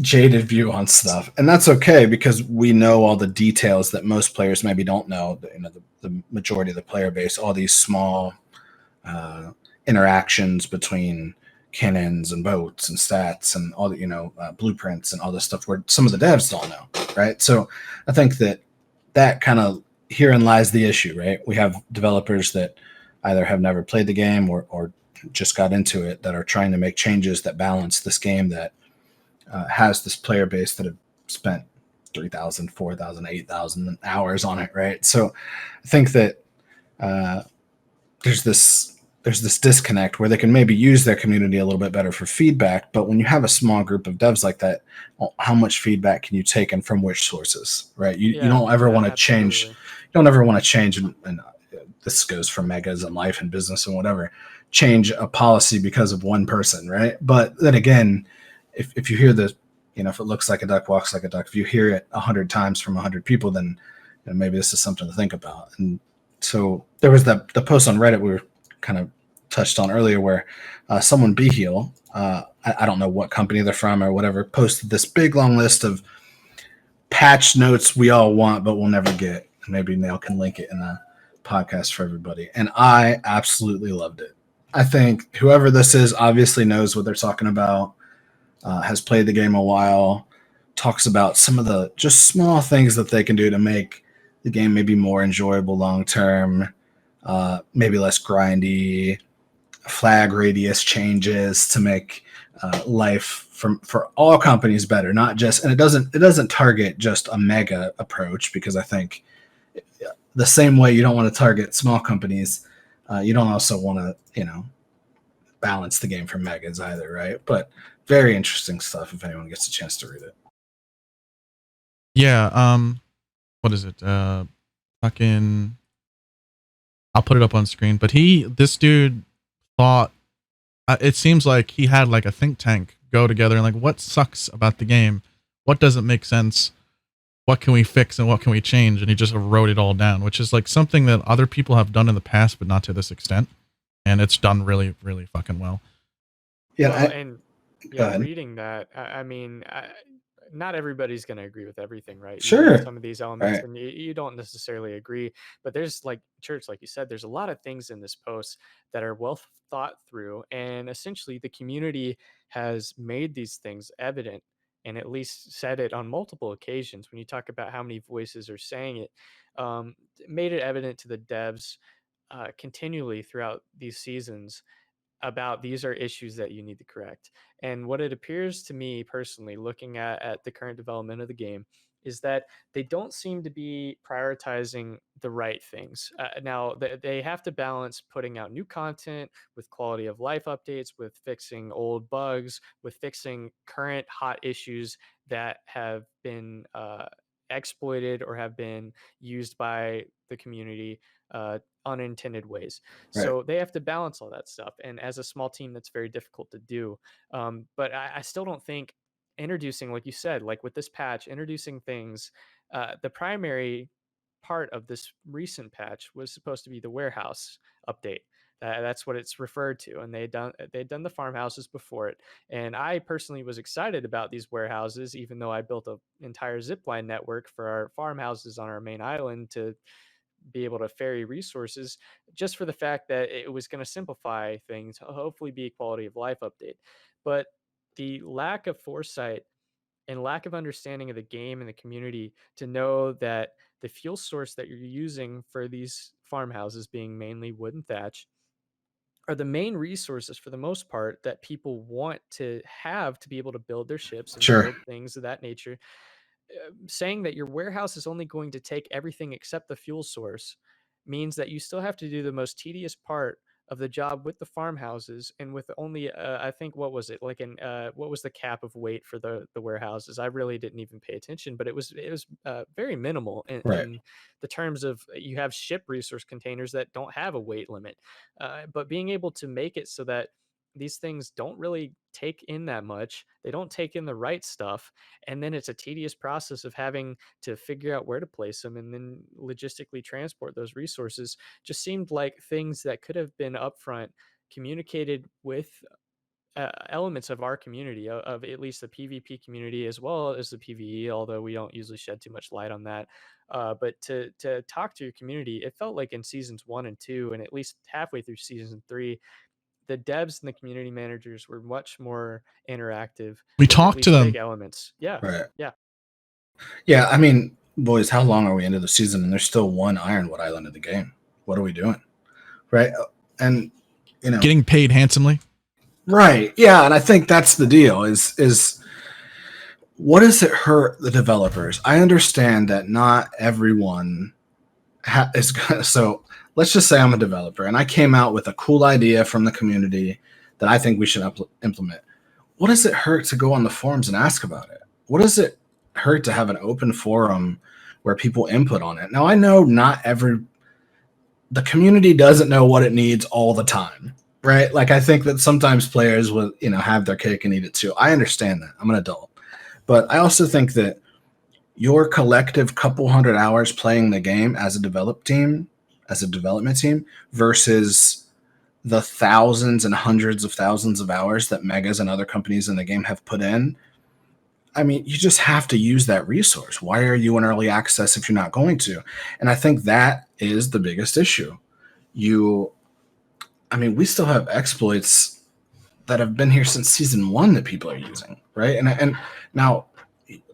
jaded view on stuff, and that's okay, because we know all the details that most players maybe don't know. The majority of the player base, all these small interactions between cannons and boats and stats and all the blueprints and all this stuff where some of the devs don't know, right? So I think that kind of, herein lies the issue, right? We have developers that either have never played the game or just got into it, that are trying to make changes that balance this game that has this player base that have spent 3,000, 4,000, 8,000 hours on it, right? So I think that there's this disconnect where they can maybe use their community a little bit better for feedback. But when you have a small group of devs like that, well, how much feedback can you take and from which sources, right? You don't ever want to change. You don't ever want to change, and this goes for megas and life and business and whatever, change a policy because of one person, right? But then again, if you hear the, if it looks like a duck, walks like a duck, if you hear it 100 times from 100 people, then maybe this is something to think about. And so there was the post on Reddit we were kind of touched on earlier, where someone Beheel, I don't know what company they're from or whatever, posted this big long list of patch notes we all want but we'll never get. Maybe Nail can link it in the podcast for everybody. And I absolutely loved it. I think whoever this is obviously knows what they're talking about, has played the game a while, talks about some of the just small things that they can do to make the game maybe more enjoyable long term, maybe less grindy, flag radius changes to make life for all companies better, not just, and it doesn't target just a mega approach, because I think the same way you don't want to target small companies, you don't also want to balance the game for megas either, right? But very interesting stuff if anyone gets a chance to read it. Yeah, what is it? Fucking, I'll put it up on screen. But this dude thought, it seems like he had like a think tank go together and like, what sucks about the game? What doesn't make sense? What can we fix and what can we change? And he just wrote it all down, which is like something that other people have done in the past, but not to this extent. and it's done really, really fucking well. Yeah, reading that, I mean, not everybody's going to agree with everything, right? Sure. You read some of these elements Right. and you don't necessarily agree, but there's like Church, like you said, there's a lot of things in this post that are well thought through, and essentially the community has made these things evident and at least said it on multiple occasions. When you talk about how many voices are saying it, made it evident to the devs continually throughout these seasons about these are issues that you need to correct. And what it appears to me personally, looking at the current development of the game, is that they don't seem to be prioritizing the right things. Now, they have to balance putting out new content with quality of life updates, with fixing old bugs, with fixing current hot issues that have been exploited or have been used by the community unintended ways. Right. So they have to balance all that stuff. And as a small team, that's very difficult to do. But I still don't think introducing, like you said, like with this patch, introducing things, the primary part of this recent patch was supposed to be the warehouse update. That's what it's referred to, and they'd done the farmhouses before it. And I personally was excited about these warehouses, even though I built an entire zipline network for our farmhouses on our main island to be able to ferry resources, just for the fact that it was going to simplify things, hopefully be a quality of life update. But the lack of foresight and lack of understanding of the game and the community to know that the fuel source that you're using for these farmhouses, being mainly wood and thatch, are the main resources for the most part that people want to have to be able to build their ships and Sure. build things of that nature. Saying that your warehouse is only going to take everything except the fuel source means that you still have to do the most tedious part of the job with the farmhouses, and with only I think, what was it, like what was the cap of weight for the warehouses? I really didn't even pay attention, but it was very minimal in the terms of you have ship resource containers that don't have a weight limit, but being able to make it so that these things don't really take in that much, they don't take in the right stuff, and then it's a tedious process of having to figure out where to place them and then logistically transport those resources, just seemed like things that could have been upfront communicated with elements of our community, of at least the PvP community as well as the PvE, although we don't usually shed too much light on that. But to talk to your community, it felt like in seasons 1 and 2, and at least halfway through season 3, the devs and the community managers were much more interactive. We talked to them. Big elements. Yeah. Right. Yeah. Yeah. I mean, boys, how long are we into the season? And there's still one Ironwood Island in the game. What are we doing? Right. And, getting paid handsomely. Right. Yeah. And I think that's the deal is what does it hurt the developers? I understand that not everyone is going to. So let's just say I'm a developer and I came out with a cool idea from the community that I think we should implement. What does it hurt to go on the forums and ask about it? What does it hurt to have an open forum where people input on it? Now, I know the community doesn't know what it needs all the time, right? Like, I think that sometimes players will, have their cake and eat it too. I understand that. I'm an adult. But I also think that your collective couple hundred hours playing the game as a development team versus the thousands and hundreds of thousands of hours that Megas and other companies in the game have put in. I mean, you just have to use that resource. Why are you in early access if you're not going to? And I think that is the biggest issue. We still have exploits that have been here since season 1 that people are using, right? And now,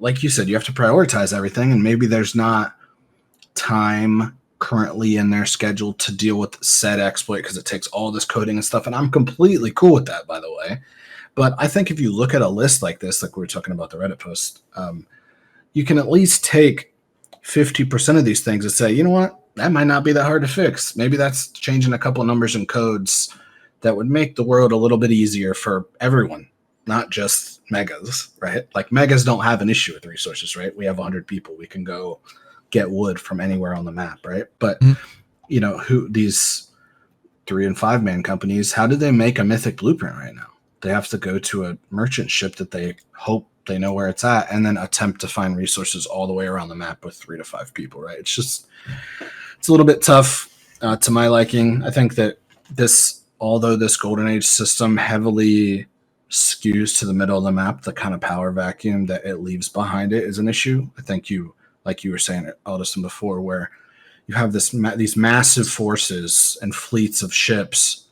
like you said, you have to prioritize everything, and maybe there's not time currently in their schedule to deal with said exploit because it takes all this coding and stuff, and I'm completely cool with that, by the way. But I think if you look at a list like this, like we were talking about the Reddit post, you can at least take 50% of these things and say, you know what, that might not be that hard to fix. Maybe that's changing a couple of numbers and codes that would make the world a little bit easier for everyone, not just Megas, right? Like, Megas don't have an issue with resources, right? We have 100 people. We can go get wood from anywhere on the map, right? But, who these 3 and 5 man companies, how do they make a mythic blueprint right now? They have to go to a merchant ship that they hope they know where it's at and then attempt to find resources all the way around the map with 3 to 5 people, right? It's a little bit tough to my liking. I think that this although this Golden Age system heavily skews to the middle of the map, the kind of power vacuum that it leaves behind it is an issue. I think like you were saying, Alderson, before, where you have these massive forces and fleets of ships,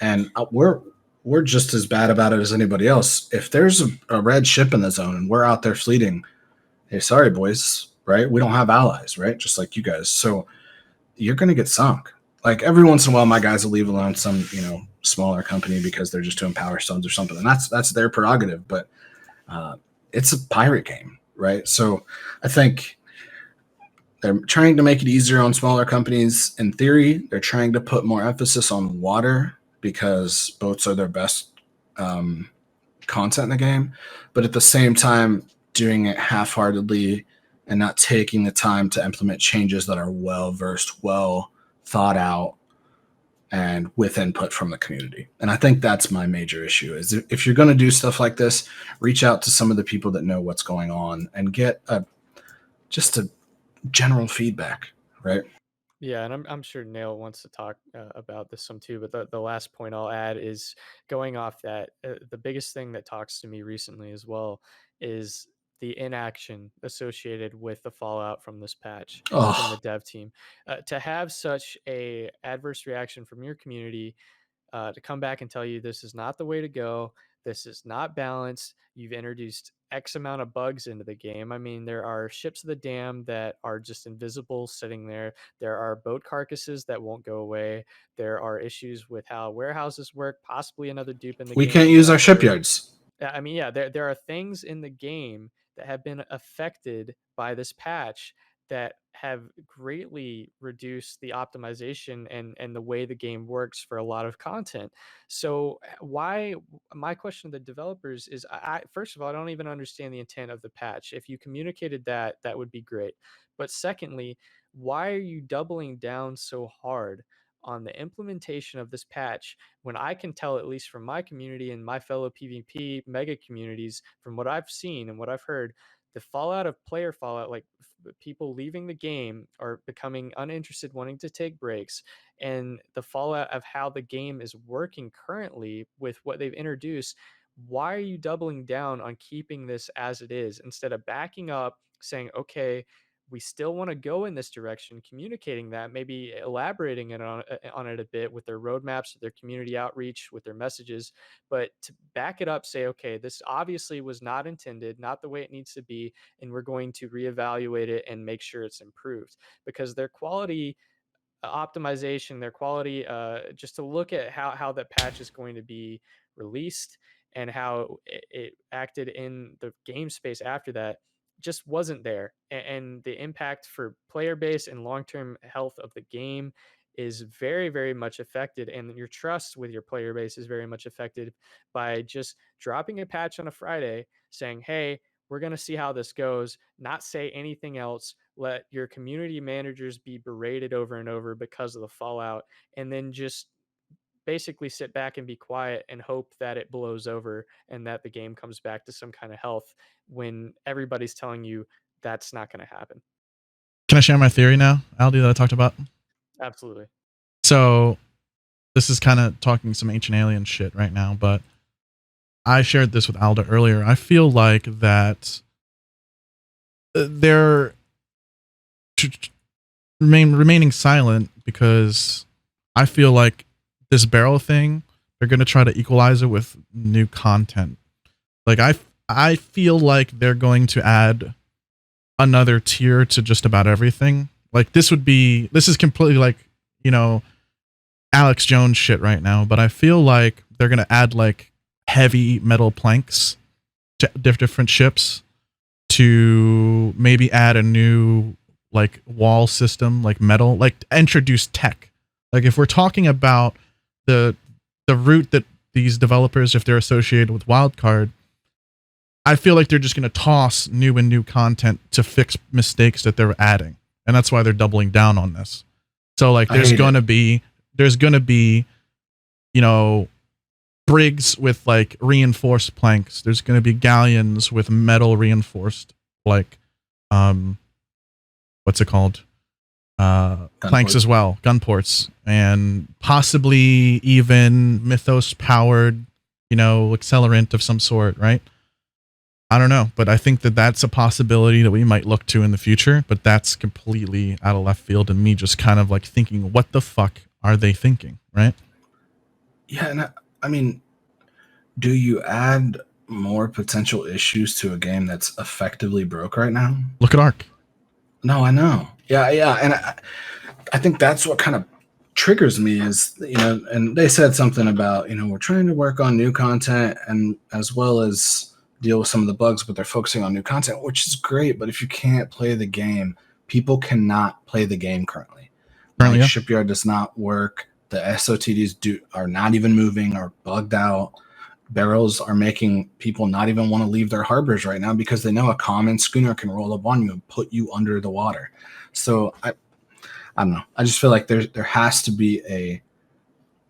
and we're just as bad about it as anybody else. If there's a red ship in the zone and we're out there fleeting, hey, sorry, boys, right? We don't have allies, right? Just like you guys. So you're going to get sunk. Like every once in a while, my guys will leave alone some, smaller company because they're just doing power stones or something. And that's their prerogative, but it's a pirate game, right? So I think they're trying to make it easier on smaller companies. In theory, they're trying to put more emphasis on water because boats are their best content in the game. But at the same time, doing it half-heartedly and not taking the time to implement changes that are well-versed, well thought out, and with input from the community. And I think that's my major issue is if you're going to do stuff like this, reach out to some of the people that know what's going on and get just a general feedback, right? Yeah, and I'm sure Nail wants to talk about this some too. But the last point I'll add is going off that the biggest thing that talks to me recently as well is the inaction associated with the fallout from this patch from the dev team. To have such a adverse reaction from your community, to come back and tell you this is not the way to go. This is not balanced. You've introduced X amount of bugs into the game. I mean, there are ships of the dam that are just invisible sitting there. There are boat carcasses that won't go away. There are issues with how warehouses work, possibly another dupe in the game. We can't use our shipyards. I mean, yeah, there are things in the game that have been affected by this patch that have greatly reduced the optimization and the way the game works for a lot of content. So why my question to the developers is I first of all, I don't even understand the intent of the patch. If you communicated that, that would be great. But secondly, why are you doubling down so hard on the implementation of this patch when I can tell, at least from my community and my fellow PvP mega communities, from what I've seen and what I've heard, the fallout of player fallout, like people leaving the game or becoming uninterested, wanting to take breaks, and the fallout of how the game is working currently with what they've introduced. Why are you doubling down on keeping this as it is instead of backing up, saying, okay, we still want to go in this direction, communicating that, maybe elaborating on it a bit with their roadmaps, their community outreach, with their messages, but to back it up, say, okay, this obviously was not intended, not the way it needs to be, and we're going to reevaluate it and make sure it's improved, because their quality optimization, their quality, just to look at how that patch is going to be released and how it acted in the game space after that, just wasn't there. And the impact for player base and long-term health of the game is very, very much affected, and your trust with your player base is very much affected by just dropping a patch on a Friday saying, hey, we're going to see how this goes, not say anything else, let your community managers be berated over and over because of the fallout, and then just basically sit back and be quiet and hope that it blows over and that the game comes back to some kind of health when everybody's telling you that's not going to happen. Can I share my theory now, Aldi, that I talked about? Absolutely. So this is kind of talking some Ancient Alien shit right now, but I shared this with Alda earlier. I feel like that they're remaining silent because I feel like this barrel thing, they're going to try to equalize it with new content. Like I feel like they're going to add another tier to just about everything. Like this is completely like, Alex Jones shit right now, but I feel like they're going to add like heavy metal planks to different ships, to maybe add a new like wall system, like metal, like introduce tech. Like if we're talking about the route that these developers, if they're associated with Wildcard, I feel like they're just going to toss new going to fix mistakes that they're adding. And that's why they're doubling down on this. So like there's going to be, brigs with like reinforced planks. There's going to be galleons with metal reinforced, like, what's it called? planks as well, gun ports, and possibly even Mythos powered, accelerant of some sort, right? I don't know, but I think that that's a possibility that we might look to in the future, but that's completely out of left field and me just kind of like thinking, what the fuck are they thinking, right? Yeah, and I mean, do you add more potential issues to a game that's effectively broke right now? Look at Ark. No, I know. Yeah, and I think that's what kind of triggers me is, and they said something about, we're trying to work on new content and as well as deal with some of the bugs, but they're focusing on new content, which is great. But if you can't play the game, people cannot play the game currently. Yeah. Shipyard does not work. The SOTDs are not even moving, are bugged out. Barrels are making people not even want to leave their harbors right now because they know a common schooner can roll up on you and put you under the water. So I don't know. I just feel like there has to be a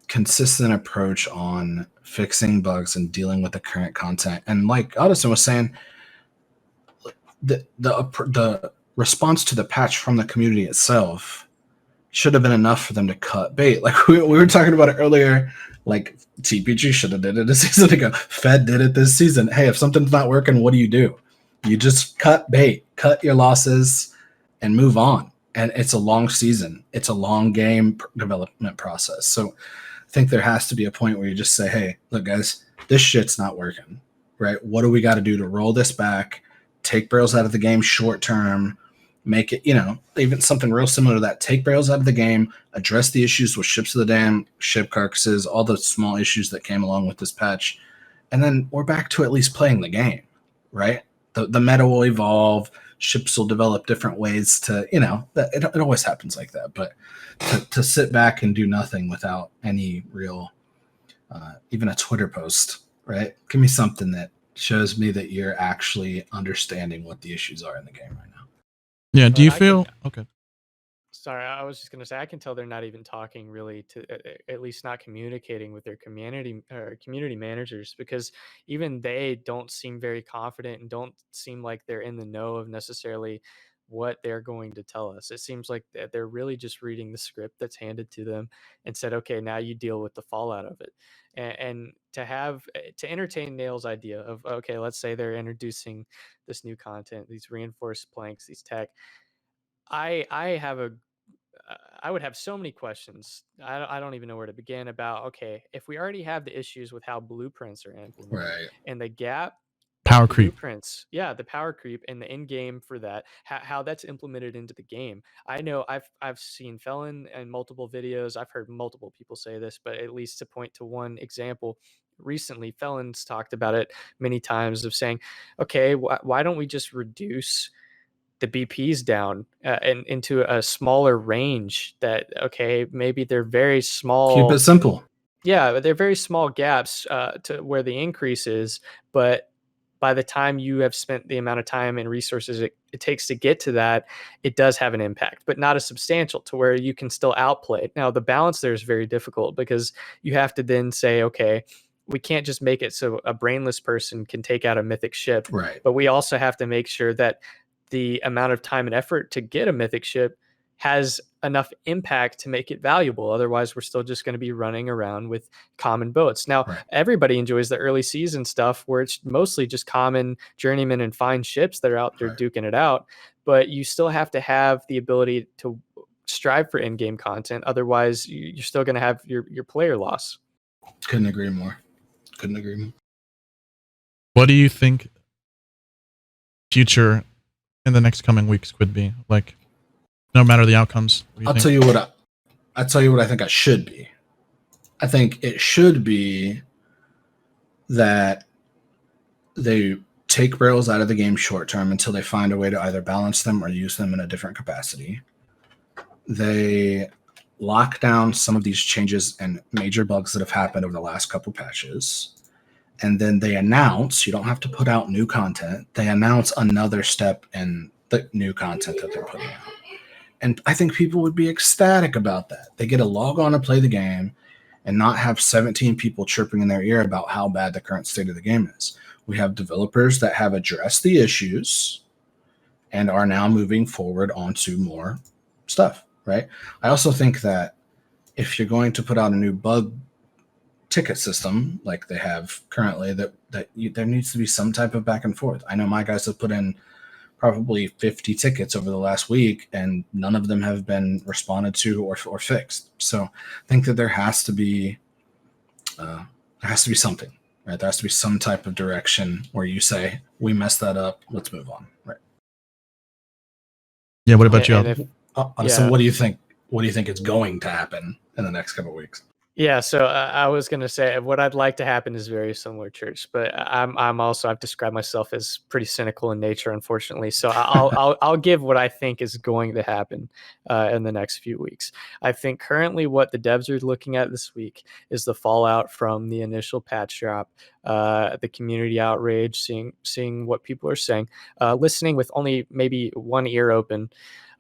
consistent approach on fixing bugs and dealing with the current content. And like Addison was saying, the response to the patch from the community itself should have been enough for them to cut bait. Like we were talking about it earlier, like TPG should have did it a season ago. Fed did it this season. Hey, if something's not working, what do? You just cut bait, cut your losses, and move on. And it's a long season. It's a long game development process. So I think there has to be a point where you just say, hey, look, guys, this shit's not working, right? What do we got to do to roll this back, take barrels out of the game short term, make it, even something real similar to that, take barrels out of the game, address the issues with ships of the dam, ship carcasses, all the small issues that came along with this patch. And then we're back to at least playing the game, right? The meta will evolve. Ships will develop different ways to, it always happens like that. But to sit back and do nothing without any real, even a Twitter post, right? Give me something that shows me that you're actually understanding what the issues are in the game right now. Yeah. Do you feel okay? Sorry, I was just going to say, I can tell they're not even talking really to, at least not communicating with their community managers, because even they don't seem very confident and don't seem like they're in the know of necessarily what they're going to tell us. It seems like they're really just reading the script that's handed to them and said, okay, now you deal with the fallout of it. And to entertain Nail's idea of, okay, let's say they're introducing this new content, these reinforced planks, these tech. I would have so many questions. I don't even know where to begin about, okay, if we already have the issues with how blueprints are implemented, right, and the gap power creep blueprints, the power creep and the end game for that, how that's implemented into the game. I know I've seen Felon in multiple videos. I've heard multiple people say this, but at least to point to one example, recently Felon's talked about it many times of saying, okay, why don't we just reduce the BPs down and into a smaller range that, okay, maybe they're very small. Keep it simple. Yeah, they're very small gaps to where the increase is, but by the time you have spent the amount of time and resources it takes to get to that, it does have an impact, but not as substantial to where you can still outplay. Now, the balance there is very difficult because you have to then say, okay, we can't just make it so a brainless person can take out a mythic ship, right? But we also have to make sure that the amount of time and effort to get a mythic ship has enough impact to make it valuable. Otherwise, we're still just going to be running around with common boats. Now, Everybody enjoys the early season stuff where it's mostly just common journeymen and fine ships that are out there duking it out. But you still have to have the ability to strive for in-game content. Otherwise, you're still going to have your player loss. Couldn't agree more. What do you think future in the next coming weeks could be like, no matter the outcomes? I'll tell you what I think I should be. I think it should be that they take barrels out of the game short term until they find a way to either balance them or use them in a different capacity. They lock down some of these changes and major bugs that have happened over the last couple patches. And then they announce, you don't have to put out new content. They announce another step in the new content that they're putting out. And I think people would be ecstatic about that. They get to log on and play the game and not have 17 people chirping in their ear about how bad the current state of the game is. We have developers that have addressed the issues and are now moving forward onto more stuff, right? I also think that if you're going to put out a new bug ticket system like they have currently, there needs to be some type of back and forth. I know my guys have put in probably 50 tickets over the last week, and none of them have been responded to or fixed. So I think that there has to be something, right? There has to be some type of direction where you say, we messed that up, let's move on, right? Yeah. What about you? So what do you think? What do you think is going to happen in the next couple of weeks? Yeah, so I was gonna say what I'd like to happen is very similar, Church, but I've described myself as pretty cynical in nature, unfortunately. So I'll give what I think is going to happen in the next few weeks. I think currently what the devs are looking at this week is the fallout from the initial patch drop, the community outrage, seeing what people are saying, listening with only maybe one ear open.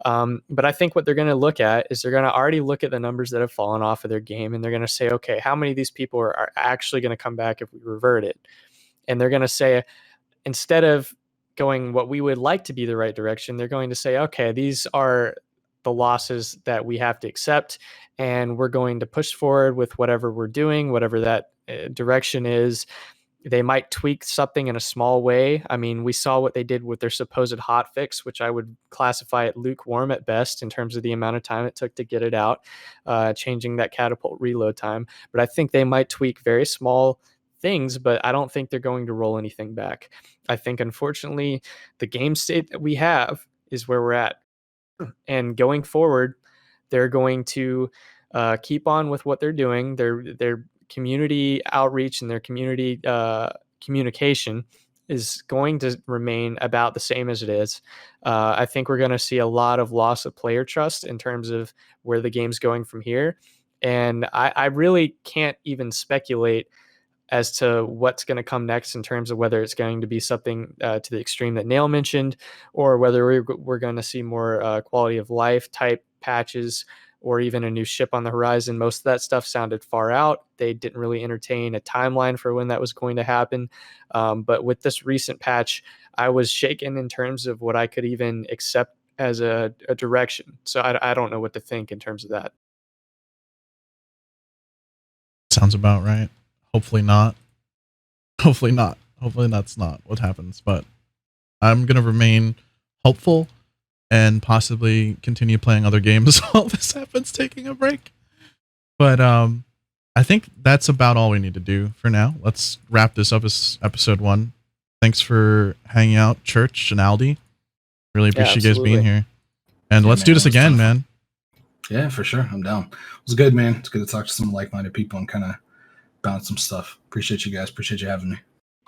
But I think what they're going to look at is they're going to already look at the numbers that have fallen off of their game, and they're going to say, okay, how many of these people are actually going to come back if we revert it? And they're going to say, instead of going what we would like to be the right direction, they're going to say, okay, these are the losses that we have to accept, and we're going to push forward with whatever we're doing, whatever that direction is. They might tweak something in a small way. I mean, we saw what they did with their supposed hot fix, which I would classify it lukewarm at best in terms of the amount of time it took to get it out, changing that catapult reload time. But I think they might tweak very small things, but I don't think they're going to roll anything back. I think, unfortunately, the game state that we have is where we're at. And going forward, they're going to keep on with what they're doing. Their community outreach and their community communication is going to remain about the same as it is. I think we're going to see a lot of loss of player trust in terms of where the game's going from here. And I really can't even speculate as to what's going to come next in terms of whether it's going to be something to the extreme that Nail mentioned, or whether we're going to see more quality of life type patches, or even a new ship on the horizon. Most of that stuff sounded far out. They didn't really entertain a timeline for when that was going to happen. But with this recent patch, I was shaken in terms of what I could even accept as a direction. So I don't know what to think in terms of that. Sounds about right. Hopefully not. Hopefully not. Hopefully that's not what happens. But I'm going to remain hopeful and possibly continue playing other games while this happens, taking a break. But I think that's about all we need to do for now. Let's wrap this up as episode 1. Thanks for hanging out, Church and Aldi. Really appreciate you guys being here. And let's do this again, man. Yeah, for sure. I'm down. It was good, man. It's good to talk to some like-minded people and kind of bounce some stuff. Appreciate you guys. Appreciate you having me.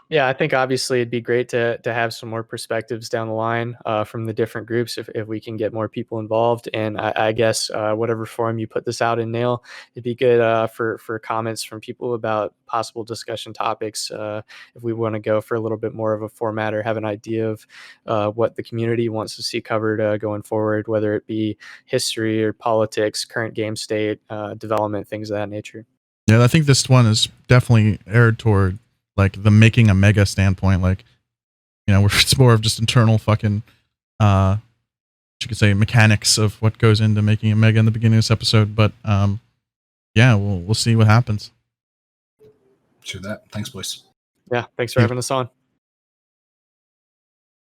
Yeah, I think obviously it'd be great to have some more perspectives down the line from the different groups if we can get more people involved. And I guess whatever forum you put this out in, Nail, it'd be good for comments from people about possible discussion topics if we want to go for a little bit more of a format or have an idea of what the community wants to see covered going forward, whether it be history or politics, current game state, development, things of that nature. Yeah, I think this one is definitely aired toward like the making a mega standpoint, like, you know, it's more of just internal fucking you could say mechanics of what goes into making a mega in the beginning of this episode. But yeah, we'll see what happens. Sure that. Thanks, boys. Yeah, thanks for having us on.